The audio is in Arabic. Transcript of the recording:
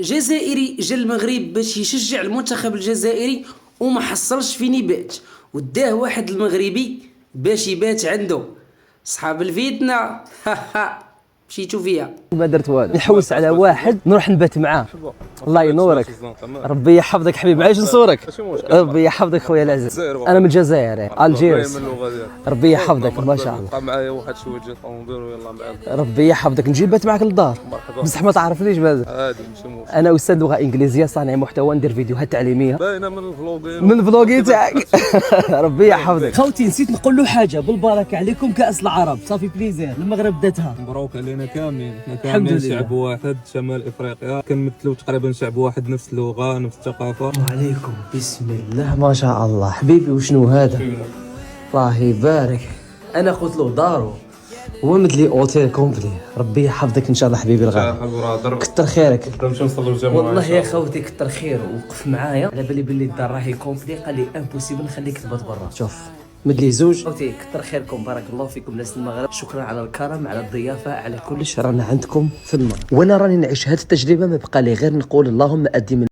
جزائري جا المغرب باش يشجع المنتخب الجزائري وما حصلش فين يبات، وداه واحد المغربي باش يبات عنده. صحاب الفيتنا مشيتو فيها. ما درت والو، نحوس على واحد نروح نبات معاه. الله ينورك، ربي يحفظك حبيبي. عايش نصورك، ربي يحفظك خويا العزيز. انا من الجزائر، الجيرس. ربي يحفظك ما شاء الله. بقى معايا واحد شويه ديال الطوموبيل ويلا معاك. ربي يحفظك، نجي نبات معاك للدار بصح ما تعرفنيش مازال. عادي ماشي مشكل. انا استاذ لغه انجليزيه، صانع محتوى، ندير فيديوهات تعليميه. باينه من الفلوغين من الفلوغي تاعك. ربي يحفظك. خوتي نسيت نقول له حاجه، بالبركه عليكم كاس العرب صافي بليزير، المغرب داتها. مبروك علينا كاملين، احنا الحمد كاملين لله. شعب واحد شمال افريقيا، كنمثلوا تقريبا شعب واحد، نفس اللغه نفس الثقافه. وعليكم بسم الله ما شاء الله. حبيبي وشنو هذا؟ الله يبارك. انا قلت له دارو، هو مدلي اوتيل كومبلي. ربي يحفظك ان شاء الله حبيبي الغالي، كتر خيرك. نمشيو نصليو الجمعه والله يا خوتي كتر خير، وقف معايا على بالي بلي الدار راهي كومبلي، قال لي امبوسيبل نخليك تبات برا. شوف مدلي زوج. خوتي كتر خيركم، بارك الله فيكم ناس المغرب، شكرا على الكرم، على الضيافه، على كلش. رانا عندكم في المغرب وانا راني نعيش هذه التجربه، ما بقى لي غير نقول اللهم ادي من